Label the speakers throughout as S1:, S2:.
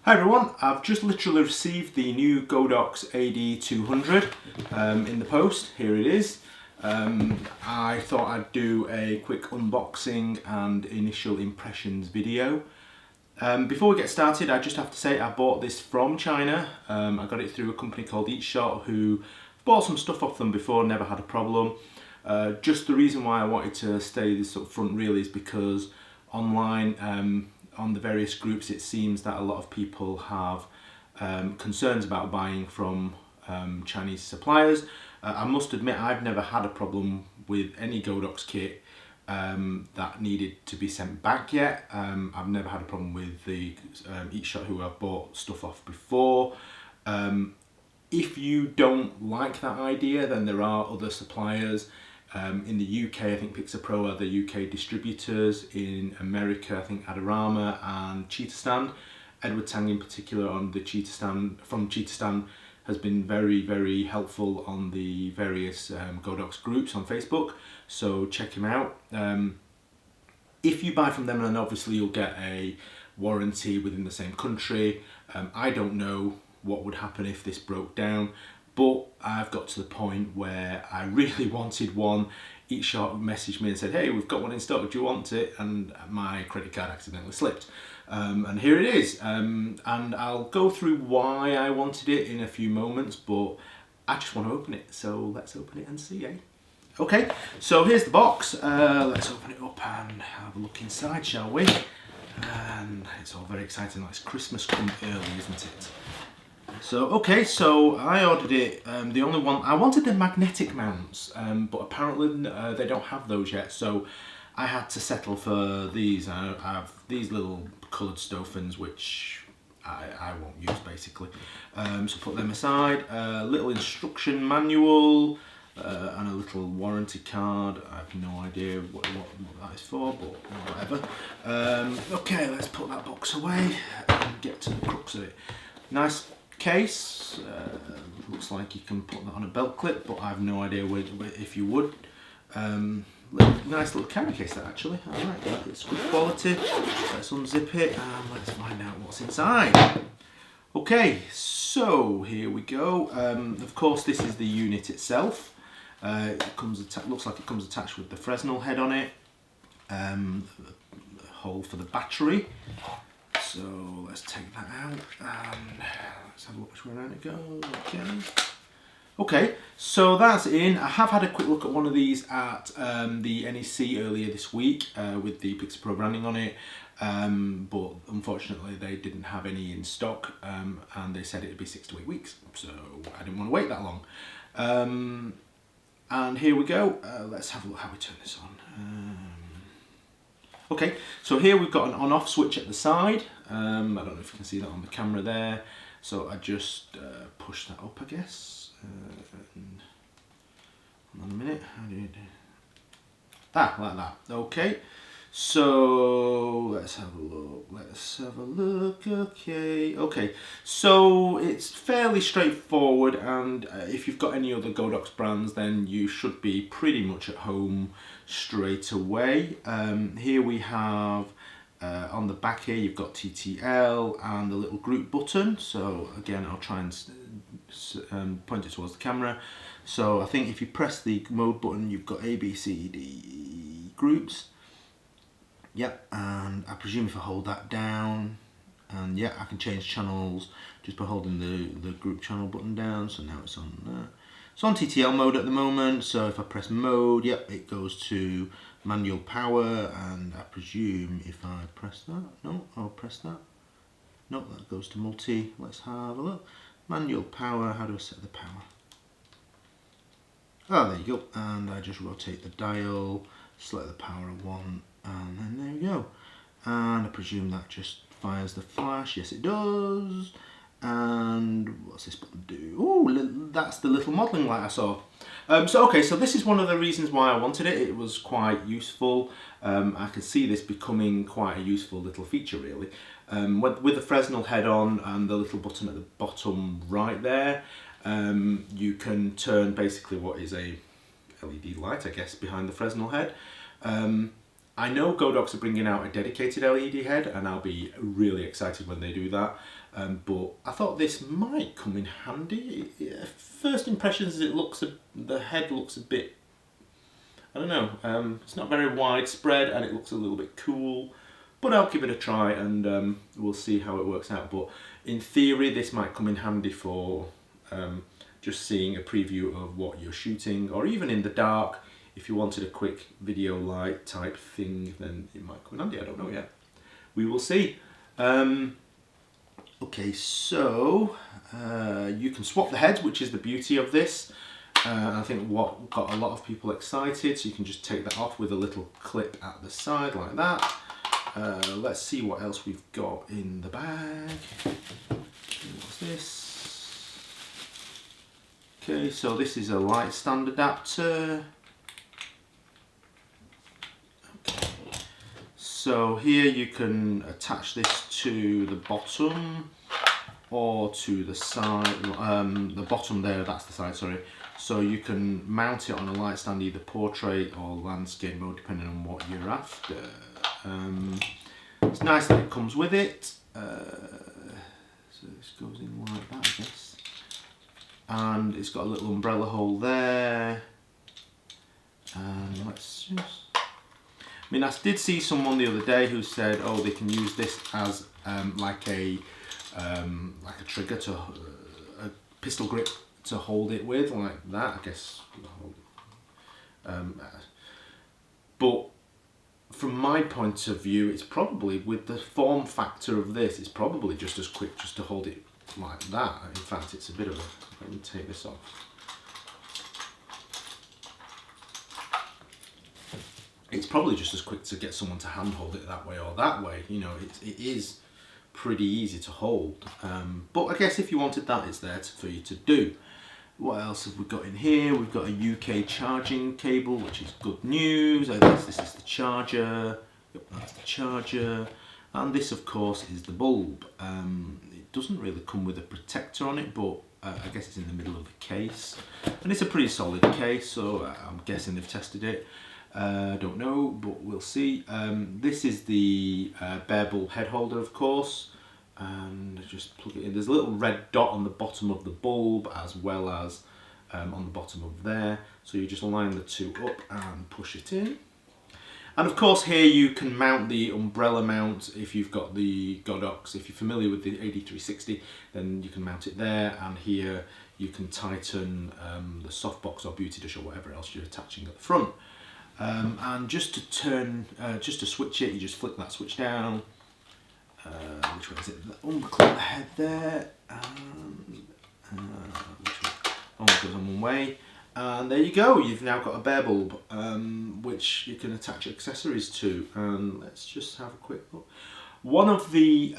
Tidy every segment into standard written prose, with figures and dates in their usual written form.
S1: Hi everyone, I've just literally received the new Godox AD200 in the post. Here it is. I thought I'd do a quick unboxing and initial impressions video. Before we get started, I just have to say I bought this from China. I got it through a company called Eatshot who bought some stuff off them before, never had a problem. Just the reason why I wanted to stay this up front really is because online on the various groups it seems that a lot of people have concerns about buying from Chinese suppliers. I must admit I've never had a problem with any Godox kit that needed to be sent back yet. I've never had a problem with the Eatshot who I've bought stuff off before. If you don't like that idea, then there are other suppliers. In the UK, I think Pixapro are the UK distributors. In America, I think Adorama and Cheetah Stand. Edward Tang in particular on the Cheetah Stand, from Cheetah Stand, has been very helpful on the various Godox groups on Facebook. So check him out. If you buy from them, then obviously you'll get a warranty within the same country. I don't know what would happen if this broke down, but I've got to the point where I really wanted one. Eatshot messaged me and said, hey, we've got one in stock, do you want it? And my credit card accidentally slipped. And here it is. And I'll go through why I wanted it in a few moments, but I just want to open it. So let's open it and see, eh? Okay, so here's the box. Let's open it up and have a look inside, shall we? And it's all very exciting, like it's Christmas come early, isn't it? So, okay, so I ordered it, the only one, I wanted the magnetic mounts, but apparently they don't have those yet, so I had to settle for these. I have these little coloured stofans, which I won't use basically. So put them aside, a little instruction manual, and a little warranty card. I have no idea what that is for, but whatever. Okay, let's put that box away and get to the crux of it. Nice case, looks like you can put that on a belt clip, but I have no idea if you would. Nice little carry case that actually, I like that, it's good quality. Let's unzip it and let's find out what's inside. Okay, so here we go. Of course this is the unit itself. It comes looks like it comes attached with the Fresnel head on it, a hole for the battery. So let's take that out and let's have a look which way around it goes. Okay, so that's in. I have had a quick look at one of these at the NEC earlier this week with the Pixapro branding on it, but unfortunately they didn't have any in stock, and they said it'd be 6 to 8 weeks, so I didn't want to wait that long. And here we go. Let's have a look how we turn this on. Okay, so here we've got an on-off switch at the side. I don't know if you can see that on the camera there. So I just push that up, I guess. Hold on a minute. How do you do? Ah, like that. Okay. So let's have a look. Let's have a look. Okay. Okay. So it's fairly straightforward, and if you've got any other Godox brands, then you should be pretty much at home straight away. Here we have on the back here you've got TTL and the little group button. So again, I'll try and point it towards the camera. So I think if you press the mode button, you've got A, B, C, D, E groups. Yep, and I presume if I hold that down, and yeah, I can change channels just by holding the group channel button down. So now it's on there. It's on TTL mode at the moment, so if I press mode, yep, it goes to manual power, and I presume if I press that, no, I'll press that. No, that goes to multi. Let's have a look. Manual power, how do I set the power? Oh, there you go, and I just rotate the dial, select the power I want, and then there we go. And I presume that just fires the flash. Yes, it does. And what's this button do? Oh, that's the little modelling light I saw. Okay, so this is one of the reasons why I wanted it. It was quite useful. I could see this becoming quite a useful little feature, really. With the Fresnel head on and the little button at the bottom right there, you can turn basically what is a LED light, I guess, behind the Fresnel head. I know Godox are bringing out a dedicated LED head, and I'll be really excited when they do that. But I thought this might come in handy. First impressions, the head looks a bit, I don't know, it's not very widespread and it looks a little bit cool. But I'll give it a try, and we'll see how it works out. But in theory, this might come in handy for just seeing a preview of what you're shooting, or even in the dark. If you wanted a quick video light type thing, then it might come in handy. I don't know yet. We will see. Okay, so you can swap the heads, which is the beauty of this. I think what got a lot of people excited, so you can just take that off with a little clip at the side like that. Let's see what else we've got in the bag. What's this? Okay, so this is a light stand adapter. Okay. So here you can attach this to the bottom or to the side. The bottom there, that's the side, sorry. So you can mount it on a light stand, either portrait or landscape mode, depending on what you're after. It's nice that it comes with it. So this goes in like that, I guess. And it's got a little umbrella hole there. And let's just... I mean, I did see someone the other day who said, oh, they can use this as like a trigger to a pistol grip to hold it with, like that, I guess. But from my point of view, it's probably, with the form factor of this, it's probably just as quick just to hold it like that. In fact, it's a bit of a... Let me take this off. It's probably just as quick to get someone to handhold it that way or that way. You know, it is pretty easy to hold. But I guess if you wanted that, it's there for you to do. What else have we got in here? We've got a UK charging cable, which is good news. I guess this is the charger. Yep, that's the charger. And this, of course, is the bulb. It doesn't really come with a protector on it, but I guess it's in the middle of the case. And it's a pretty solid case, so I'm guessing they've tested it. Don't know, but we'll see. This is the bare bulb head holder, of course. And just plug it in. There's a little red dot on the bottom of the bulb, as well as on the bottom of there. So you just line the two up and push it in. And of course here you can mount the umbrella mount if you've got the Godox. If you're familiar with the AD360, then you can mount it there. And here you can tighten the softbox or beauty dish or whatever else you're attaching at the front. And just to turn, just to switch it, you just flick that switch down. Which way is it? Unclip the head there, and which way? Oh, it goes on one way, and there you go. You've now got a bare bulb, which you can attach accessories to. And let's just have a quick look. One of the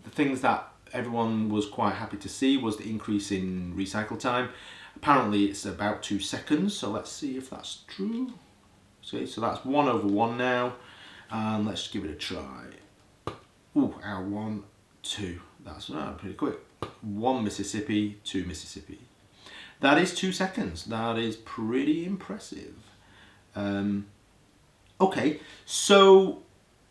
S1: things that everyone was quite happy to see was the increase in recycle time. Apparently, it's about 2 seconds. So let's see if that's true. See, so that's 1/1 now, and let's give it a try. Ooh, 1, 2. That's pretty quick. 1 Mississippi, 2 Mississippi. That is 2 seconds. That is pretty impressive. Okay, so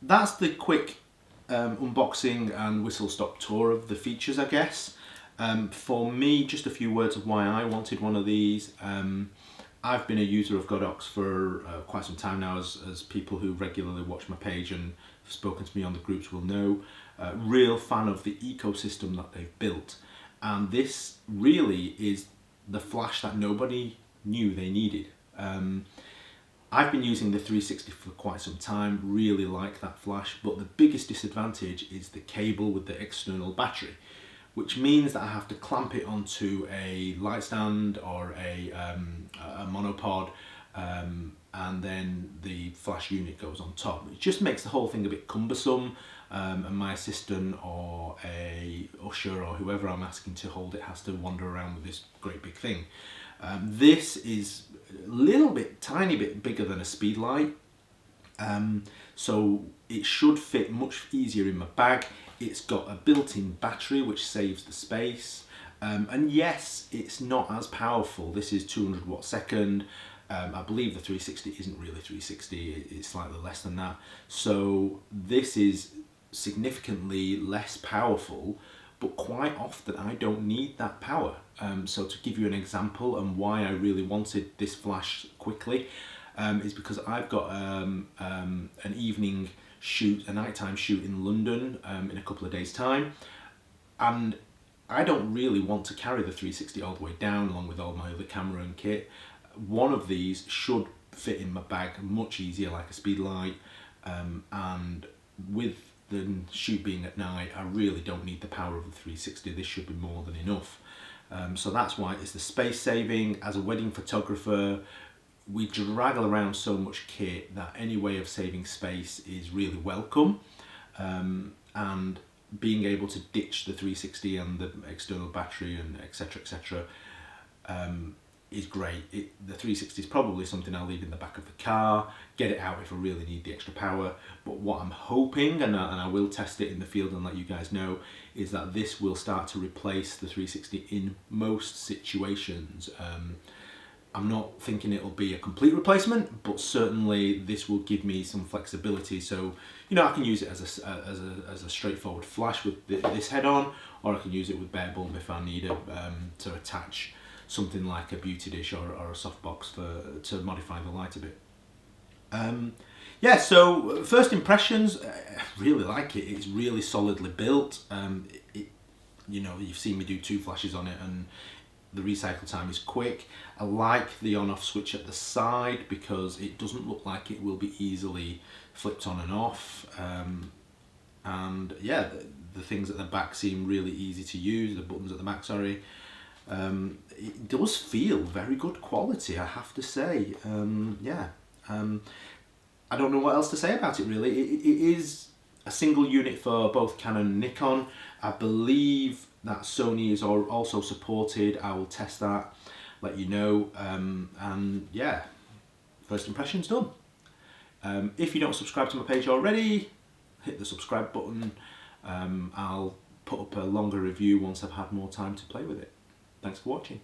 S1: that's the quick unboxing and whistle-stop tour of the features, I guess. For me, just a few words of why I wanted one of these. I've been a user of Godox for quite some time now, as people who regularly watch my page and have spoken to me on the groups will know. Real fan of the ecosystem that they've built. And this really is the flash that nobody knew they needed. I've been using the 360 for quite some time, really like that flash, but the biggest disadvantage is the cable with the external battery, which means that I have to clamp it onto a light stand or a monopod, and then the flash unit goes on top. It just makes the whole thing a bit cumbersome, and my assistant or a usher or whoever I'm asking to hold it has to wander around with this great big thing. This is a little bit, tiny bit bigger than a speed light, so it should fit much easier in my bag. It's got a built-in battery which saves the space, and yes, it's not as powerful. This is 200 watt second, I believe the 360 isn't really 360, it's slightly less than that. So this is significantly less powerful, but quite often I don't need that power. So to give you an example and why I really wanted this flash quickly, is because I've got an evening shoot, a nighttime shoot in London in a couple of days' time, and I don't really want to carry the 360 all the way down along with all my other camera and kit. One of these should fit in my bag much easier, like a speed light, and with the shoot being at night, I really don't need the power of the 360. This should be more than enough. So that's why it's the space saving. As a wedding photographer, we draggle around so much kit that any way of saving space is really welcome, and being able to ditch the 360 and the external battery and etc is great. The 360 is probably something I'll leave in the back of the car, get it out if I really need the extra power. But what I'm hoping, and I will test it in the field and let you guys know, is that this will start to replace the 360 in most situations. I'm not thinking it'll be a complete replacement, but certainly this will give me some flexibility. So, you know, I can use it as a straightforward flash with this head on, or I can use it with bare bulb if I need it to attach something like a beauty dish or a softbox to modify the light a bit. Yeah, so first impressions, I really like it. It's really solidly built. You know, you've seen me do 2 flashes on it, and the recycle time is quick. I like the on-off switch at the side because it doesn't look like it will be easily flipped on and off. And yeah, the things at the back seem really easy to use, the buttons at the back, sorry. It does feel very good quality, I have to say. Yeah, I don't know what else to say about it really. It is a single unit for both Canon and Nikon. I believe that Sony is also supported. I will test that, let you know, and yeah, first impressions done. If you don't subscribe to my page already, hit the subscribe button. I'll put up a longer review once I've had more time to play with it. Thanks for watching.